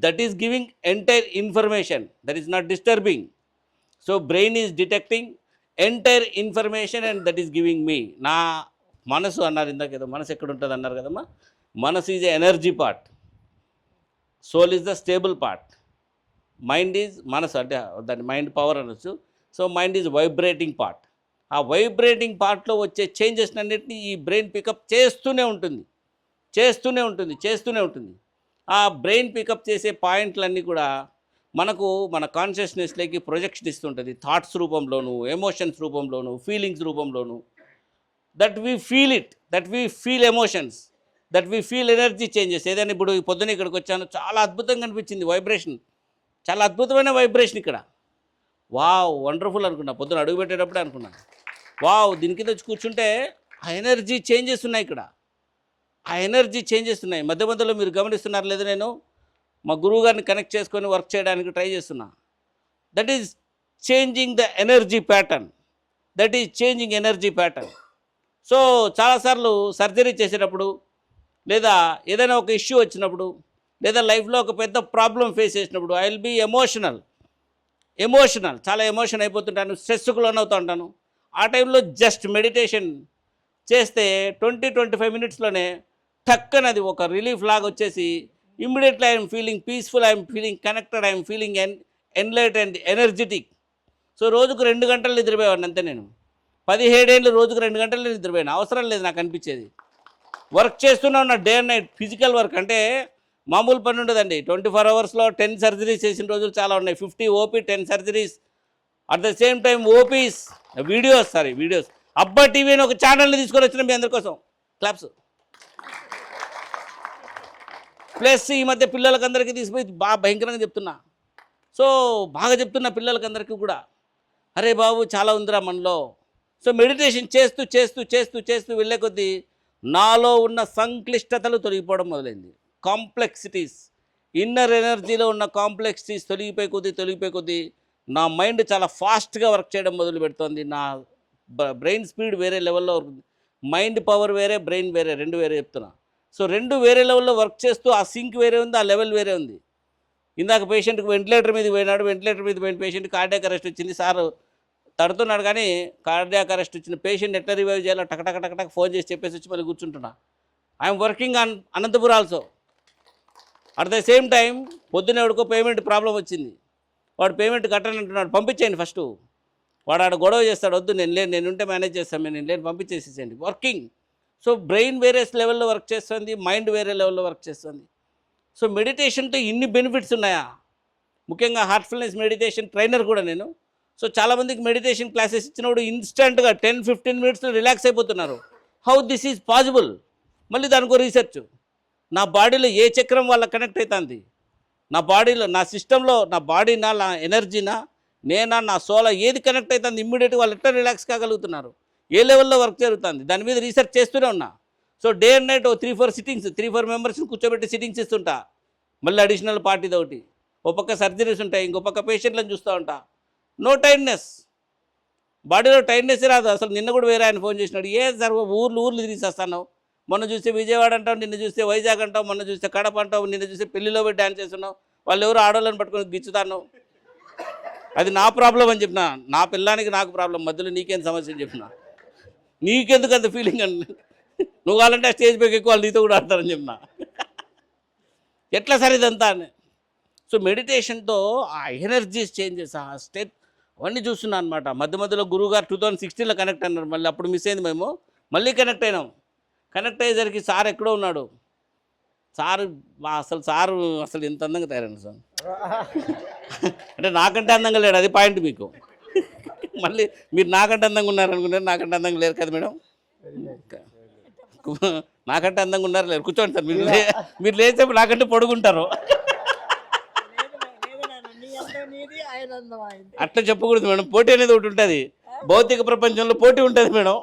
that is giving entire information, that is not disturbing. So brain is detecting entire information and that is giving me. నా మనసు అన్నారు ఇందాక, ఏదో మనసు ఎక్కడ ఉంటుంది అన్నారు కదమ్మా. మనసు is energy part, soul is the stable part, mind is మనసు అంటే దాన్ని మైండ్ పవర్ అనొచ్చు. So mind is vibrating part. ఆ వైబ్రేటింగ్ పార్ట్లో వచ్చే చేంజెస్ అన్నింటినీ ఈ బ్రెయిన్ పికప్ చేస్తూనే ఉంటుంది. ఆ బ్రెయిన్ పికప్ చేసే పాయింట్లన్నీ కూడా మనకు మన కాన్షియస్నెస్లోకి ప్రొజెక్షన్ ఇస్తుంటుంది, థాట్స్ రూపంలోను, ఎమోషన్స్ రూపంలోను, ఫీలింగ్స్ రూపంలోను. That we feel it, that we feel emotions, that we feel energy changes. ఏదైనా ఇప్పుడు పొద్దున ఇక్కడికి వచ్చాను, చాలా అద్భుతంగా అనిపించింది వైబ్రేషన్, చాలా అద్భుతమైన వైబ్రేషన్ ఇక్కడ. వావ్ వండర్ఫుల్ అనుకున్నా, పొద్దున అడుగు పెట్టేటప్పుడే అనుకున్నాను వావ్ దీని కింద వచ్చి కూర్చుంటే ఆ ఎనర్జీ చేంజెస్ ఉన్నాయి ఇక్కడ, ఆ ఎనర్జీ చేంజెస్ ఉన్నాయి. మధ్య మధ్యలో మీరు గమనిస్తున్నారు లేదు, నేను మా గురువు గారిని కనెక్ట్ చేసుకొని వర్క్ చేయడానికి ట్రై చేస్తున్నా. That is changing the energy pattern, so చాలాసార్లు సర్జరీ చేసేటప్పుడు, లేదా ఏదైనా ఒక ఇష్యూ వచ్చినప్పుడు, లేదా లైఫ్లో ఒక పెద్ద ప్రాబ్లం ఫేస్ చేసినప్పుడు ఐ విల్ బీ ఎమోషనల్, చాలా ఎమోషన్ అయిపోతుంటాను, స్ట్రెస్కు లోనవుతూ ఉంటాను. ఆ టైంలో జస్ట్ మెడిటేషన్ చేస్తే 20-25 మినిట్స్లోనే టక్కన అది ఒక రిలీఫ్ లాగా వచ్చేసి immediately I'm feeling peaceful, I'm feeling connected, I'm feeling ఎన్లైట్ and energetic. So రోజుకు 2 గంటలు నిద్రపోయేవాడిని అంతే. నేను 17 ఏళ్ళు రోజుకు 2 గంటలు నిద్రపోయాను, అవసరం లేదు నాకు అనిపించేది. వర్క్ చేస్తూనే ఉన్న day and night, physical work అంటే మామూలు పని ఉండదండి. 24 అవర్స్లో 10 సర్జరీస్ చేసిన రోజులు చాలా ఉన్నాయి. 50 OP, 10 surgeries. At the same time OPs, videos. అబ్బా టీవీ అని ఒక ఛానల్ని తీసుకొని వచ్చిన మీ అందరి కోసం క్లాప్స్. ప్లస్ ఈ మధ్య పిల్లలకందరికీ తీసుకుపోయి బాగా భయంకరంగా చెప్తున్నా. సో బాగా చెప్తున్నా పిల్లలకందరికీ కూడా, అరే బాబు చాలా ఉందిరా మనలో. సో మెడిటేషన్ చేస్తూ వెళ్ళే కొద్దీ నాలో ఉన్న సంక్లిష్టతలు తొలగిపోవడం మొదలైంది. కాంప్లెక్సిటీస్, ఇన్నర్ ఎనర్జీలో ఉన్న కాంప్లెక్సిటీస్ తొలగిపోయి కొద్దీ నా మైండ్ చాలా ఫాస్ట్గా వర్క్ చేయడం మొదలు పెడుతోంది. నా బ్రెయిన్ స్పీడ్ వేరే లెవెల్లో, మైండ్ పవర్ వేరే, బ్రెయిన్ వేరే, రెండు వేరే చెప్తున్నా. సో రెండు వేరే లెవెల్లో వర్క్ చేస్తూ ఆ సింక్ వేరే ఉంది, ఆ లెవెల్ వేరే ఉంది. ఇందాక పేషెంట్కి వెంటిలేటర్ మీద పోయిన పేషెంట్ కార్డియాక్ అరెస్ట్ వచ్చింది. సార్ తడుతున్నాడు కానీ కార్డియాక్ అరెస్ట్ వచ్చిన పేషెంట్ ఎట్లా రివైవ్ చేయాలో టక్ ఫోన్ చేసి చెప్పేసి వచ్చి మళ్ళీ కూర్చుంటున్నా. I'm working on Anantapur also. At the same time పొద్దున్న ఎవడికో పేమెంట్ ప్రాబ్లం వచ్చింది, వాడు పేమెంట్ కట్టనంటున్నాడు, పంపించేయండి ఫస్ట్. వాడు ఆడ గొడవ చేస్తాడు, వద్దు నేను ఉంటే మేనేజ్ చేస్తాను, నేను లేని పంపించేసేయండి. వర్కింగ్. సో బ్రెయిన్ వేరే లెవెల్లో వర్క్ చేస్తుంది, మైండ్ వేరే లెవెల్లో వర్క్ చేస్తుంది. సో మెడిటేషన్తో ఇన్ని బెనిఫిట్స్ ఉన్నాయా? ముఖ్యంగా హార్ట్ఫుల్నెస్ మెడిటేషన్ ట్రైనర్ కూడా నేను. సో చాలామందికి మెడిటేషన్ క్లాసెస్ ఇచ్చినప్పుడు ఇన్స్టెంట్గా 10-15 మినిట్స్లో రిలాక్స్ అయిపోతున్నారు. How this is possible? మళ్ళీ దానికో రీసెర్చ్. నా బాడీలో ఏ చక్రం వాళ్ళకి కనెక్ట్ అవుతుంది, నా బాడీలో, నా సిస్టంలో, నా బాడీనా, నా ఎనర్జీనా, నేనా, నా సోల ఏది కనెక్ట్ అవుతుంది, ఇమ్మీడియట్గా వాళ్ళు ఎట్లా రిలాక్స్ కాగలుగుతున్నారు, ఏ లెవెల్లో వర్క్ జరుగుతుంది, దాని మీద రీసెర్చ్ చేస్తూనే ఉన్నా. So day and night 3-4 sittings, 3-4 మెంబర్స్ని కూర్చోబెట్టి సిట్టింగ్స్ ఇస్తుంటా. మళ్ళీ అడిషనల్ పార్టీది ఒకటి, ఓ పక్క సర్జరీస్ ఉంటాయి, ఇంకో పక్క పేషెంట్లను చూస్తూ ఉంటా. నో టైర్డ్నెస్, బాడీలో టైర్డ్నెస్ రాదు అసలు. నిన్న కూడా వేరే ఆయన ఫోన్ చేసినాడు, ఏ సార్ ఊర్లు తిరిగిస్తాను, మొన్న చూస్తే విజయవాడ అంటావు, నిన్న చూస్తే వైజాగ్ అంటావు, మొన్న చూస్తే కడప అంటావు, నిన్న చూస్తే పెళ్లిలో పోయి డ్యాన్స్ చేస్తున్నావు, వాళ్ళు ఎవరు ఆడవాళ్ళని పట్టుకొని గిచ్చుతాను. అది నా ప్రాబ్లం అని చెప్పిన, నా పిల్లానికి నాకు ప్రాబ్లం, మధ్యలో నీకేం సమస్య అని చెప్పిన. నీకెందుకు అంత ఫీలింగ్ అని, నువ్వు కావాలంటే ఆ స్టేజ్ పైకి ఎక్కువ వాళ్ళు నీతో కూడా ఆడతారని చెప్పిన. ఎట్లా సరే ఇదంతా అని. సో మెడిటేషన్తో ఆ ఎనర్జీస్ చేంజెస్, ఆ స్టెప్ అవన్నీ చూస్తున్నాను అనమాట. మధ్యలో గురువు గారు 2016లో కనెక్ట్ అన్నారు, మళ్ళీ అప్పుడు మిస్ అయింది, మేము మళ్ళీ కనెక్ట్ అయినాం. కనెక్ట్ అయ్యేసరికి సార్ ఎక్కడో ఉన్నాడు. సారు అసలు ఎంత అందంగా తయారైన సార్ అంటే నాకంటే అందంగా లేడు, అది పాయింట్ మీకు. మళ్ళీ మీరు నాకంటే అందంగా ఉన్నారనుకున్నారు, నాకంటే అందంగా లేరు కదా మేడం. నాకంటే అందంగా ఉన్నారు లేరు, కూర్చోండి సార్. మీరు లేచేప్పుడు నాకంటే పొడుగుంటారు. అట్లా చెప్పకూడదు మేడం, పోటీ అనేది ఒకటి ఉంటుంది, భౌతిక ప్రపంచంలో పోటీ ఉంటుంది మేడం.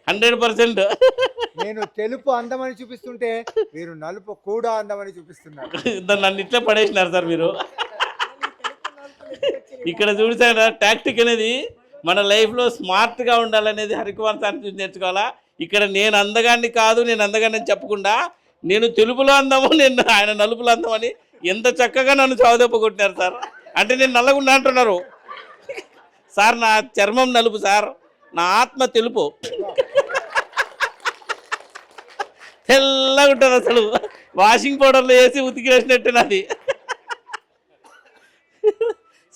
100%. నేను తెలుపు అందమని చూపిస్తుంటే మీరు నలుపు కూడా అందమని చూపిస్తున్నారు. నన్ను ఇట్లా పడేసినారు సార్ మీరు. ఇక్కడ చూసారా టాక్టిక్ అనేది మన లైఫ్లో స్మార్ట్గా ఉండాలనేది హరికుమార్ సార్ చూసి నేర్చుకోవాలా. ఇక్కడ నేను అందగాన్ని కాదు, నేను అందగాన్ని అని చెప్పకుండా నేను తెలుపులో అందము, నేను ఆయన నలుపులో అందం అని ఎంత చక్కగా నన్ను చౌదెప్ప కొట్టినారు సార్. అంటే నేను నల్లగుండా అంటున్నారు సార్. నా చర్మం నలుపు సార్, నా ఆత్మ తెలుపు, తెల్లగా ఉంటుంది అసలు. వాషింగ్ పౌడర్లో వేసి ఉతికిరేసినట్టు నాది.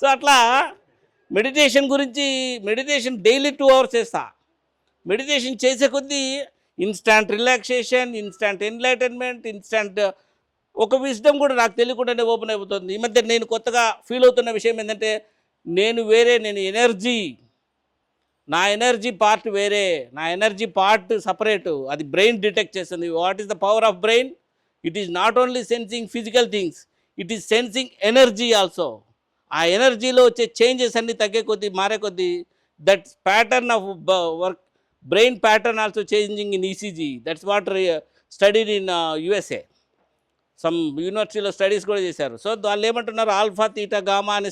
సో అట్లా మెడిటేషన్ డైలీ 2 hours చేస్తా. మెడిటేషన్ చేసే కొద్దీ instant relaxation, instant enlightenment, instant ఒక విజ్డమ్ కూడా నాకు తెలియకుండానే ఓపెన్ అయిపోతుంది. ఈ మధ్య నేను కొత్తగా ఫీల్ అవుతున్న విషయం ఏంటంటే నేను ఎనర్జీ, నా ఎనర్జీ పార్ట్ వేరే, నా ఎనర్జీ పార్ట్ సపరేటు. అది బ్రెయిన్ డిటెక్ట్ చేస్తుంది. What is the power of brain? It is not only sensing physical things, it is sensing energy also. ఆ ఎనర్జీలో వచ్చే చేంజెస్ అన్నీ తగ్గే కొద్దీ, మారే కొద్దీ, that pattern of work, brain pattern also changing in ECG. That's what studied in USA. Some యూనివర్సిటీలో studies కూడా చేశారు. సో వాళ్ళు ఏమంటున్నారు, ఆల్ఫా తీటా గామా అని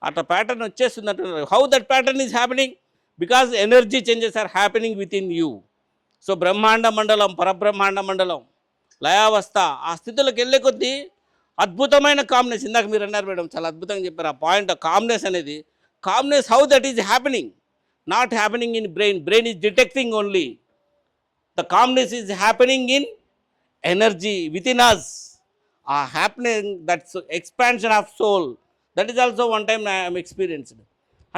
అట్లా ప్యాటర్న్ వచ్చేస్తుంది అంటున్నారు. How that pattern is happening? Because energy changes are happening within you. So బ్రహ్మాండ మండలం, పరబ్రహ్మాండ మండలం, లయావస్థ, ఆ స్థితిలోకి వెళ్ళే కొద్దీ అద్భుతమైన కామ్నెస్. ఇందాక మీరు అన్నారు మేడం, చాలా అద్భుతంగా చెప్పారు ఆ పాయింట్. కామ్నెస్ అనేది, calmness how that is happening? Not happening in brain is detecting only. The calmness is happening in energy within us. ఆ happening, that's expansion of soul. That is also one time I'm experienced.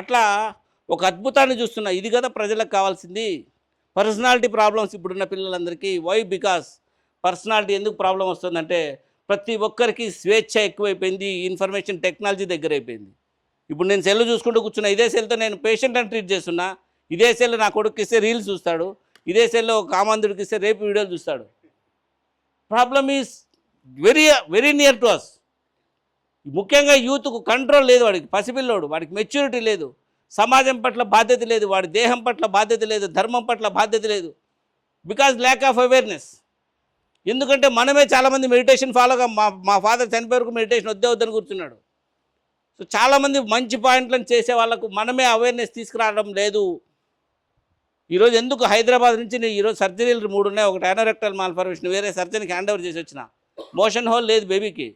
అట్లా ఒక అద్భుతాన్ని చూస్తున్నా. ఇది కదా ప్రజలకు కావాల్సింది. Personality problems ఇప్పుడున్న పిల్లలందరికీ. వై? బికాస్ పర్సనాలిటీ ఎందుకు ప్రాబ్లం వస్తుందంటే ప్రతి ఒక్కరికి స్వేచ్ఛ ఎక్కువైపోయింది, ఇన్ఫర్మేషన్ టెక్నాలజీ దగ్గర అయిపోయింది. ఇప్పుడు నేను సెల్ చూసుకుంటూ కూర్చున్నా, ఇదే సెల్తో నేను పేషెంట్ అని ట్రీట్ చేస్తున్నా. ఇదే సెల్ నా కొడుకు ఇస్తే రీల్స్ చూస్తాడు, ఇదే సెల్లో కామాంధుడికి ఇస్తే రేపు వీడియోలు చూస్తాడు. Problem is very very near to us. ముఖ్యంగా యూత్కు కంట్రోల్ లేదు. వాడికి పసిపిల్లోడు, వాడికి మెచ్యూరిటీ లేదు, సమాజం పట్ల బాధ్యత లేదు, వాడి దేహం పట్ల బాధ్యత లేదు, ధర్మం పట్ల బాధ్యత లేదు. Because lack of awareness. ఎందుకంటే మనమే చాలామంది మెడిటేషన్ ఫాలోగా, మా ఫాదర్ చనిపోయే వరకు మెడిటేషన్ వద్దని కూర్చున్నాడు. సో చాలామంది మంచి పాయింట్లను చేసే వాళ్ళకు మనమే అవేర్నెస్ తీసుకురావడం లేదు. ఈరోజు ఎందుకు హైదరాబాద్ నుంచి నేను ఈరోజు సర్జరీలు 3 ఉన్నాయి. ఒకటి యానోరెక్టల్ మాల్ఫార్మేషన్, వేరే సర్జరీకి హ్యాండ్ ఓవర్ చేసి వచ్చిన. మోషన్ హోల్ లేదు బేబీకి.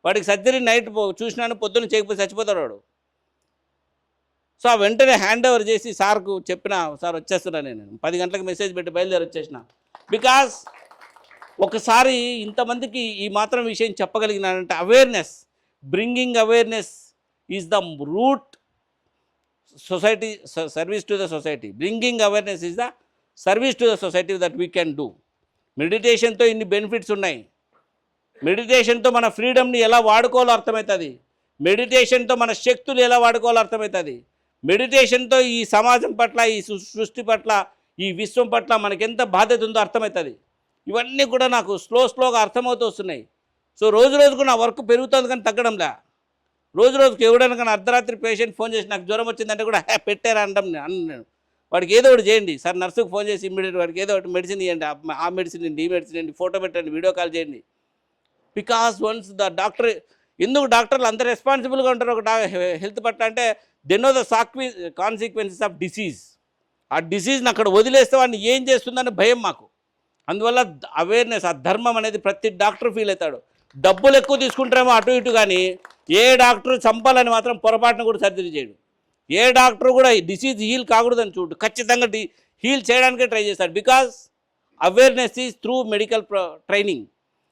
వాడికి సర్జరీ నైట్ చూసినాను, పొద్దున్న చేయకపోతే చచ్చిపోతాడు వాడు. సో ఆ వెంటనే హ్యాండ్ ఓవర్ చేసి సార్కు చెప్పిన, సార్ వచ్చేస్తున్నా, నేను 10 గంటలకు మెసేజ్ పెట్టి బయలుదేరి వచ్చేసిన. బికాస్ ఒకసారి ఇంతమందికి ఈ మాత్రం విషయం చెప్పగలిగినానంటే awareness, bringing awareness is the root society, service to the society. Bringing awareness is the service to the society that we can do. మెడిటేషన్తో ఇన్ని బెనిఫిట్స్ ఉన్నాయి. మెడిటేషన్తో మన ఫ్రీడమ్ని ఎలా వాడుకోవాలో అర్థమవుతుంది. మెడిటేషన్తో మన శక్తులు ఎలా వాడుకోవాలో అర్థమవుతుంది. మెడిటేషన్తో ఈ సమాజం పట్ల, ఈ సృష్టి పట్ల, ఈ విశ్వం పట్ల మనకెంత బాధ్యత ఉందో అర్థమవుతుంది. ఇవన్నీ కూడా నాకు స్లోగా అర్థమవుతూ వస్తున్నాయి. సో రోజు రోజుకు నా వర్క్ పెరుగుతుంది కానీ తగ్గడంలే. రోజు రోజుకు ఎవడైనా అర్ధరాత్రి పేషెంట్ ఫోన్ చేసి నాకు జ్వరం వచ్చిందంటే కూడా పెట్టారా అంటాం నేను. వాడికి ఏదో ఒకటి చేయండి సార్, నర్సుకు ఫోన్ చేసి ఇమ్మీడియట్ వాడికి ఏదో ఒకటి మెడిసిన్ ఇవ్వండి, ఆ మెడిసిన్ ఇవ్వండి, ఈ మెడిసిన్ ఇవ్వండి, ఫోటో పెట్టండి, వీడియో కాల్ చేయండి. బికాస్ వన్స్ ద డాక్టర్, ఎందుకు డాక్టర్లు అంత రెస్పాన్సిబుల్గా ఉంటారు ఒక హెల్త్ పట్ల అంటే, they know the consequences of disease. ఆ డిసీజ్ని అక్కడ వదిలేస్తే వాడిని ఏం చేస్తుందని భయం మాకు. అందువల్ల అవేర్నెస్, ఆ ధర్మం అనేది ప్రతి డాక్టర్ ఫీల్ అవుతాడు. డబ్బులు ఎక్కువ తీసుకుంటారేమో అటు ఇటు, కానీ ఏ డాక్టర్ చంపాలని మాత్రం పొరపాటును కూడా సర్జరీ చేయడు. ఏ డాక్టర్ కూడా డిసీజ్ హీల్ కాకూడదని చూడు, ఖచ్చితంగా హీల్ చేయడానికే ట్రై చేస్తాడు. Because awareness is through medical training.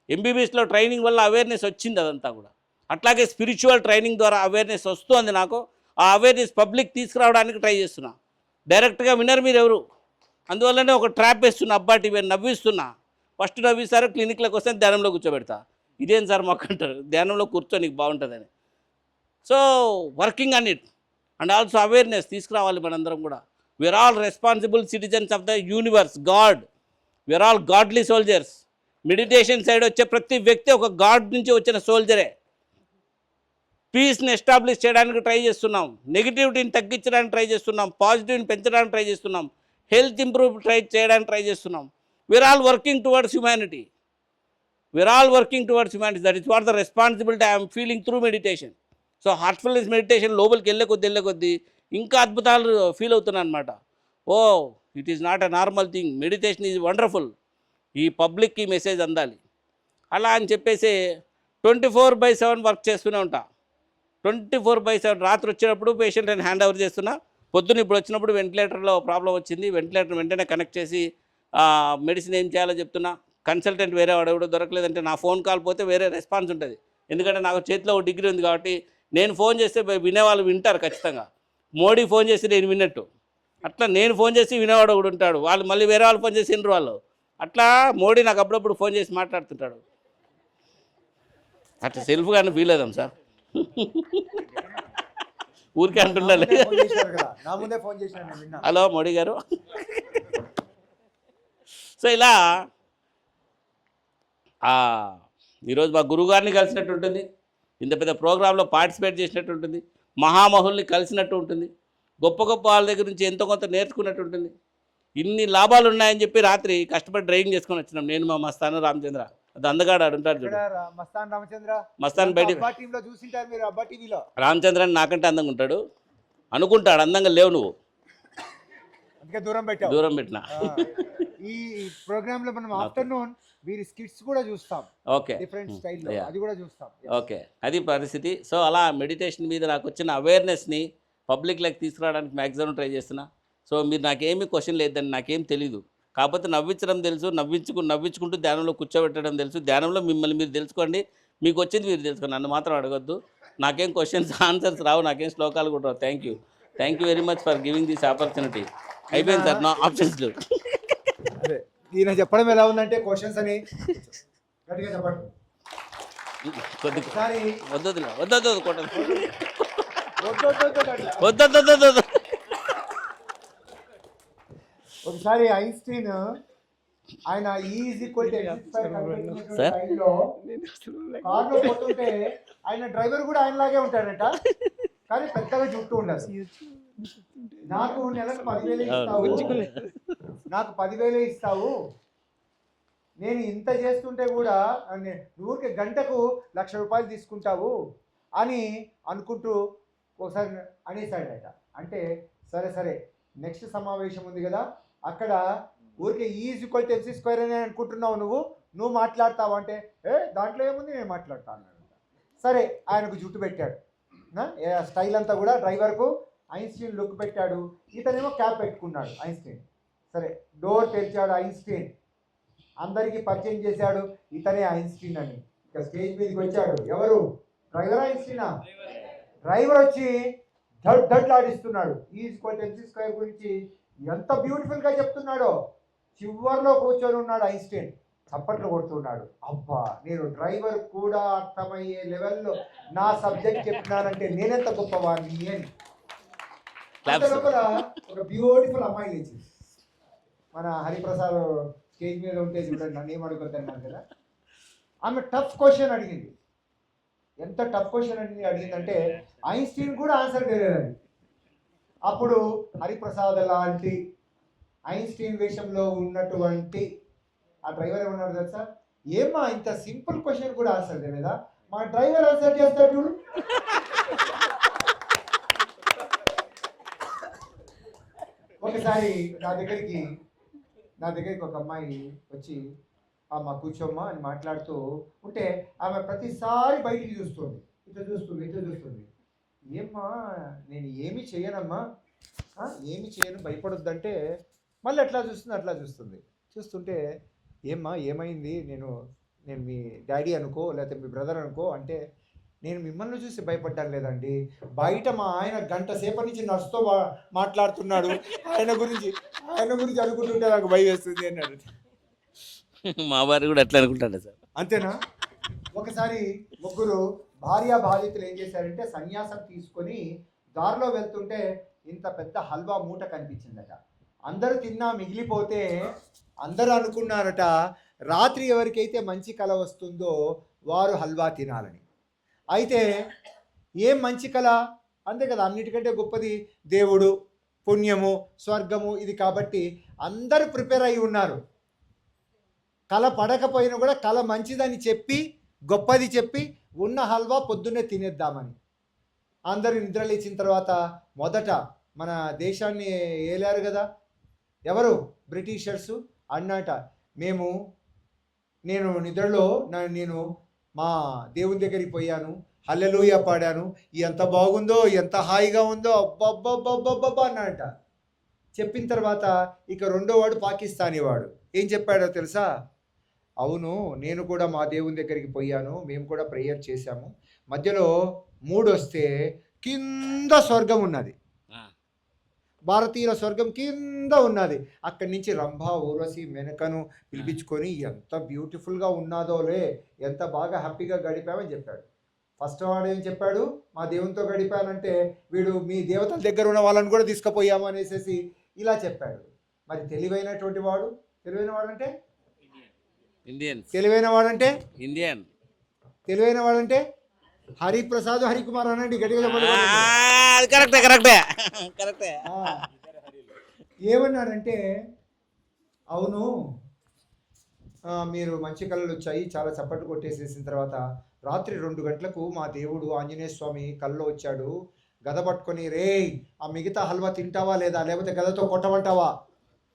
MBBSలో ట్రైనింగ్ వల్ల అవేర్నెస్ వచ్చింది అదంతా కూడా. అట్లాగే స్పిరిచువల్ ట్రైనింగ్ ద్వారా అవేర్నెస్ వస్తుంది నాకు. ఆ అవేర్నెస్ పబ్లిక్ తీసుకురావడానికి ట్రై చేస్తున్నా. డైరెక్ట్గా వినరు మీరు ఎవరు. అందువల్లనే ఒక ట్రాప్ వేస్తున్నా, అబ్బా టీవీ నవ్విస్తున్నా. ఫస్ట్ నవ్విస్తారు, క్లినిక్లోకి వస్తే ధ్యానంలో కూర్చోబెడతా. ఇదేం సార్ మాకు అంటారు, ధ్యానంలో కూర్చో నీకు బాగుంటుందని. So working on it and also awareness తీసుకురావాలి మనందరం కూడా. We are all responsible citizens of the universe, god. We are all godly soldiers. Meditation side వచ్చే ప్రతి వ్యక్తి ఒక గాడ్ నుంచి వచ్చిన సోల్జరే. పీస్ని ఎస్టాబ్లిష్ చేయడానికి ట్రై చేస్తున్నాం, నెగిటివిటీని తగ్గించడానికి ట్రై చేస్తున్నాం, పాజిటివ్ని పెంచడానికి ట్రై చేస్తున్నాం, హెల్త్ ఇంప్రూవ్ చేయడానికి ట్రై చేస్తున్నాం. We are all working towards humanity. That is what the responsibility I'm feeling through meditation. So heartfulness meditation లోపలికి వెళ్ళే కొద్దీ ఇంకా అద్భుతాలు ఫీల్ అవుతున్నాను అనమాట. Oh it is not a normal thing, meditation is wonderful. ఈ పబ్లిక్కి మెసేజ్ అందాలి అలా అని చెప్పేసి 24/7 వర్క్ చేస్తూనే ఉంటా. 24/7 రాత్రి వచ్చినప్పుడు పేషెంట్ అని హ్యాండ్ ఓవర్ చేస్తున్నా. పొద్దున్న ఇప్పుడు వచ్చినప్పుడు వెంటిలేటర్లో ప్రాబ్లం వచ్చింది, వెంటిలేటర్ వెంటనే కనెక్ట్ చేసి మెడిసిన్ ఏం చేయాలో చెప్తున్నా. కన్సల్టెంట్ వేరే వాడు ఎవడో దొరకలేదంటే నా ఫోన్ కాల్ పోతే వేరే రెస్పాన్స్ ఉంటుంది. ఎందుకంటే నాకు చేతిలో ఒక డిగ్రీ ఉంది కాబట్టి నేను ఫోన్ చేస్తే వినేవాళ్ళు వింటారు ఖచ్చితంగా. మోడీ ఫోన్ చేసి నేను విన్నట్టు అట్లా నేను ఫోన్ చేసి వినేవాడు కూడా ఉంటాడు. వాళ్ళు మళ్ళీ వేరే వాళ్ళు ఫోన్ చేసి వినరు వాళ్ళు. అట్లా మోడీ నాకు అప్పుడప్పుడు ఫోన్ చేసి మాట్లాడుతుంటాడు. అట్లా సెల్ఫ్గానే ఫీల్ అవుదాం సార్. ఊరికే అంటుండాలి. నా ముందే ఫోన్ చేశాను నేను విన్నా. హలో మోడీ గారు. సో ఇలా ఈరోజు మా గురువుగారిని కలిసినట్టు ఉంటుంది, ఇంత పెద్ద ప్రోగ్రాంలో పార్టిసిపేట్ చేసినట్టు ఉంటుంది, మహామహుల్ని కలిసినట్టు ఉంటుంది, గొప్ప గొప్ప వాళ్ళ దగ్గర నుంచి ఎంతో కొంత నేర్చుకున్నట్టు ఉంటుంది. ఇన్ని లాభాలు ఉన్నాయని చెప్పి రాత్రి కష్టపడి డ్రైవింగ్ చేసుకొని వచ్చినాం నేను, మా మస్తాను, రామచంద్ర. అది అందగాడు ఆడుంటాడు చూడు, మస్తాన్ రామచంద్ర. మస్తాన్ బయట టీంలో చూసింటారు మీరు, అబ్బా టీవీలో. రామచంద్ర అని నాకంటే అందంగా ఉంటాడు అనుకుంటాడు. అందంగా లేవు నువ్వు, అందుకే దూరం పెట్టినా. ఈ ప్రోగ్రామ్ లో మనం ఆఫ్టర్నూన్ వీరి స్కిట్స్ కూడా చూస్తాం. ఓకే, డిఫరెంట్ స్టైల్లో అది కూడా చూస్తాం. ఓకే, అది పరిస్థితి. సో అలా మెడిటేషన్ మీద నాకు వచ్చిన అవేర్నెస్ని పబ్లిక్లోకి తీసుకురావడానికి మ్యాక్సిమం ట్రై చేస్తున్నా. సో మీరు నాకేమీ క్వశ్చన్ లేదని, నాకేం తెలీదు. కాకపోతే నవ్వించడం తెలుసు, నవ్వించుకుంటూ ధ్యానంలో కూర్చోబెట్టడం తెలుసు. ధ్యానంలో మిమ్మల్ని మీరు తెలుసుకోండి, మీకు వచ్చింది మీరు తెలుసుకోండి, నన్ను మాత్రం అడగొద్దు. నాకేం క్వశ్చన్స్ ఆన్సర్స్ రావు, నాకేం శ్లోకాలు కూడా రావు. Thank you very much for giving this opportunity. అయిపోయింది సార్ నా ఆప్షన్స్. అదే ఈయన చెప్పడం ఎలా ఉందంటే క్వశ్చన్స్ అని గట్టిగా చెప్పండి. ఒకసారి ఐన్స్టీన్ ఆయన కార్లో పోతుంటే ఆయన డ్రైవర్ కూడా ఆయనలాగే ఉంటాడంట, కానీ పెద్దగా జుట్టు ఉండదు. నాకు నెలకు 10,000 ఇస్తావు, నేను ఇంత చేస్తుంటే కూడా ఊరికి గంటకు ₹1,00,000 తీసుకుంటావు అని అనుకుంటూ ఒకసారి అనేసాడట. అంటే సరే నెక్స్ట్ సమావేశం ఉంది కదా, అక్కడ ఊరికే E=mc² అని అనుకుంటున్నావు, నువ్వు మాట్లాడతావు అంటే, దాంట్లో ఏముంది, నేను మాట్లాడతా అన్నాడు. సరే ఆయనకు జుట్టు పెట్టాడు, స్టైల్ అంతా కూడా డ్రైవర్కు ఐన్స్టీన్ లుక్ పెట్టాడు. ఇతనేమో క్యాప్ పెట్టుకున్నాడు ఐన్స్టీన్. సరే డోర్ తెరిచాడు ఐన్స్టీన్, అందరికీ పరిచయం చేశాడు ఇతనే ఐన్స్టీన్ అని. ఇక స్టేజ్ మీదకి వచ్చాడు. ఎవరు? డ్రైవర్ ఐన్స్టీనా? డ్రైవర్ వచ్చి దడ్లాడిస్తున్నాడు. E=mc² గురించి ఎంత బ్యూటిఫుల్గా చెప్తున్నాడో. చివర్లో కూర్చొని ఉన్నాడు ఐన్స్టీన్, చప్పట్లు కొడుతున్నాడు. అబ్బా, నేను డ్రైవర్ కూడా అర్థమయ్యే లెవెల్లో నా సబ్జెక్ట్ చెప్పినానంటే నేనెంత గొప్పవాడిని అని. లోపల ఒక బ్యూటిఫుల్ అమ్మాయి లేచింది. మన హరిప్రసాద్ స్టేజ్ మీద ఉంటే చూడండి, నన్ను ఏం అడుగుతున్నాను కదా, ఆమె టఫ్ క్వశ్చన్ అడిగింది. ఎంత టఫ్ క్వశ్చన్ అడిగిందంటే ఐన్స్టీన్ కూడా ఆన్సర్ తెలియదండి. అప్పుడు హరిప్రసాద్ లాంటి ఐన్స్టీన్ వేషంలో ఉన్నటువంటి ఆ డ్రైవర్ ఏమన్నాడు తెలుసా, ఏమ్మా ఇంత సింపుల్ క్వశ్చన్ కూడా ఆన్సర్ తెలియదా, మా డ్రైవర్ ఆన్సర్ చేస్తాడు చూడు. ఒకసారి నా దగ్గరికి ఒక అమ్మాయి వచ్చి, అమ్మ కూర్చోమ్మా అని మాట్లాడుతూ ఉంటే ఆమె ప్రతిసారి బయటికి చూస్తుంది, ఇట్లా చూస్తుంది. ఏమ్మా నేను ఏమి చేయనమ్మా, ఏమి చేయను, భయపడొద్దంటే మళ్ళీ అట్లా చూస్తుంది. చూస్తుంటే ఏమ్మా ఏమైంది, నేను మీ డాడీ అనుకో లేకపోతే మీ బ్రదర్ అనుకో అంటే, నేను మిమ్మల్ని చూసి భయపడ్డాను లేదండి, బయట మా ఆయన గంట సేపటి నుంచి నర్సుతో మాట్లాడుతున్నాడు, ఆయన గురించి అనుకుంటుంటే నాకు భయం వేస్తుంది అన్నాడు. మా వారు కూడా అట్లా అనుకుంటాడు సార్. అంతేనా? ఒకసారి ముగ్గురు భార్యాభార్యతులు ఏం చేశారంటే సన్యాసం తీసుకొని దారిలో వెళ్తుంటే ఇంత పెద్ద హల్వా మూట కనిపించిందట. అందరూ తిన్నా మిగిలిపోతే అందరూ అనుకున్నారట రాత్రి ఎవరికైతే మంచి కల వస్తుందో వారు హల్వా తినాలని. అయితే ఏం మంచి కళ, అంతే కదా, అన్నిటికంటే గొప్పది దేవుడు, పుణ్యము స్వర్గము ఇది కాబట్టి అందరూ ప్రిపేర్ అయి ఉన్నారు. కళ పడకపోయినా కూడా కళ మంచిదని చెప్పి గొప్పది చెప్పి ఉన్న హల్వా పొద్దున్నే తినేద్దామని అందరూ నిద్ర లేచిన తర్వాత మొదట మన దేశాన్ని ఏలారు కదా ఎవరు, బ్రిటిషర్సు అన్నట. నేను నిద్రలో నేను మా దేవుని దగ్గరికి పోయాను, హల్లెలూయా పాడాను, ఎంత బాగుందో ఎంత హాయిగా ఉందో అబ్బబ్బబ్బబ్బబ్బా అన్నట. చెప్పిన తర్వాత ఇక రెండో వాడు పాకిస్తానీ వాడు ఏం చెప్పాడో తెలుసా? అవును, నేను కూడా మా దేవుని దగ్గరికి పోయాను, మేము కూడా ప్రేయర్ చేశాము, మధ్యలో 3 వస్తే కింద స్వర్గం ఉన్నది, భారతీయుల స్వర్గం కింద ఉన్నది. అక్కడి నుంచి రంభ ఊర్వశి మెనకను పిలిపించుకొని ఎంత బ్యూటిఫుల్గా ఉన్నదోలే, ఎంత బాగా హ్యాపీగా గడిపామని చెప్పాడు. ఫస్ట్ వాడు ఏం చెప్పాడు? మా దేవునితో గడిపానంటే వీడు మీ దేవతల దగ్గర ఉన్న వాళ్ళని కూడా తీసుకుపోయాము అనేసి ఇలా చెప్పాడు. మరి తెలివైనటువంటి వాడు, తెలివైన వాడంటే ఇండియన్, తెలివైన వాడంటే ఇండియన్, తెలివైన వాడంటే హరిప్రసాద్ హరికుమార్ అనండి గట్టిగా చెప్పండి. కరెక్టే. ఏమన్నాడంటే అవును మీరు మంచి కళలు వచ్చాయి, చాలా చప్పట్లు కొట్టేసేసిన తర్వాత రాత్రి 2 గంటలకు మా దేవుడు ఆంజనేయ స్వామి కల్లో వచ్చాడు, గద పట్టుకొని రే ఆ మిగతా హల్వా తింటావా లేదా, లేకపోతే గదతో కొట్టమంటావా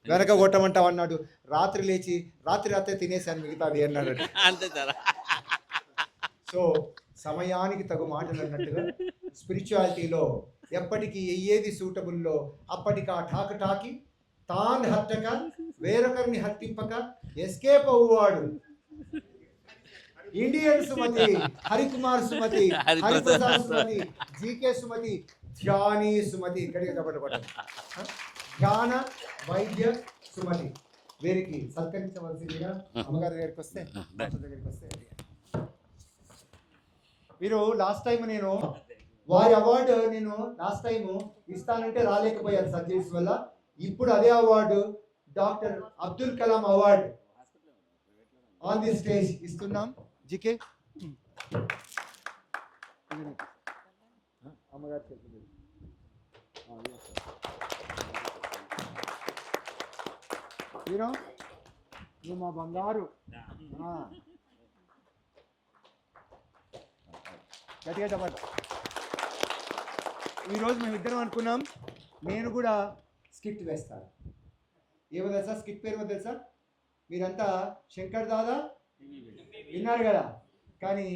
వెనక కొట్టమంటావా అన్నాడు. రాత్రి లేచి రాత్రి తినేసాను మిగతాది అన్నాడు. అంతే సార్. సో సమయానికి తగు మాటలు అన్నట్టుగా స్పిరిచువాలిటీలో ఎప్పటికీ ఏది సూటబుల్లో అప్పటికి ఆ టాకి తాను హట్టక వేరొకరిని హట్టింపక ఎస్కేప్ అవ్వవాడు ఇండియన్ సుమతి, హరికుమార్ సుమతి, హరిప్రసాద్ సుమతి, జీకే సుమతి, ధ్యాని సుమతి. ఇక్కడికి చెప్పండి. ధ్యాన వైద్య సుమతి వీరికి సత్కరించవలసిందిగా అమ్మగారి దగ్గరికి వస్తే మీరు లాస్ట్ టైం నేను వారి అవార్డు లాస్ట్ టైం ఇస్తానంటే రాలేకపోయాను సర్జరీస్ వల్ల. ఇప్పుడు అదే award doctor Abdul Kalam award on the stage ఇస్తున్నాం. జీకే అమ్మగారు చెప్పింది నువ్వు మా బంగారు. గట్టిగా చెప్పండి. ఈరోజు మేమిద్దరం అనుకున్నాం నేను కూడా స్కిట్ వేస్తాను. ఏమో తెలుసా స్కిట్ పేరు తెలుసా? మీరంతా శంకర్ దాదా విన్నారు కదా, కానీ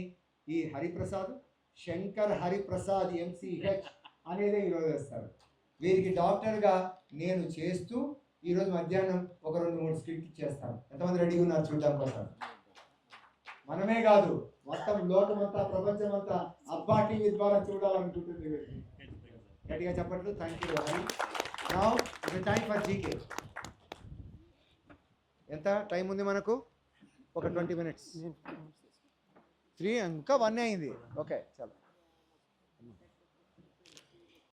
ఈ హరిప్రసాద్ శంకర్ హరిప్రసాద్ MCH అనేదే ఈరోజు వేస్తారు. వీరికి డాక్టర్గా నేను చేస్తూ ఈరోజు మధ్యాహ్నం ఒక 2-3 స్కిట్ ఇచ్చేస్తాను. ఎంతమంది రెడీగా ఉన్నారు చూడడం కోసం? మనమే కాదు మొత్తం లోకమంతా ప్రపంచమంతా అబ్బా టీవీ ద్వారా చూడాలనుకుంటుంది. గట్టిగా చెప్పట్లు. Thank you. Now it's time for GK. ఎంత టైం ఉంది మనకు? ఒక 20 minutes. 3 ఇంకా 1 అయింది. ఓకే చాలా.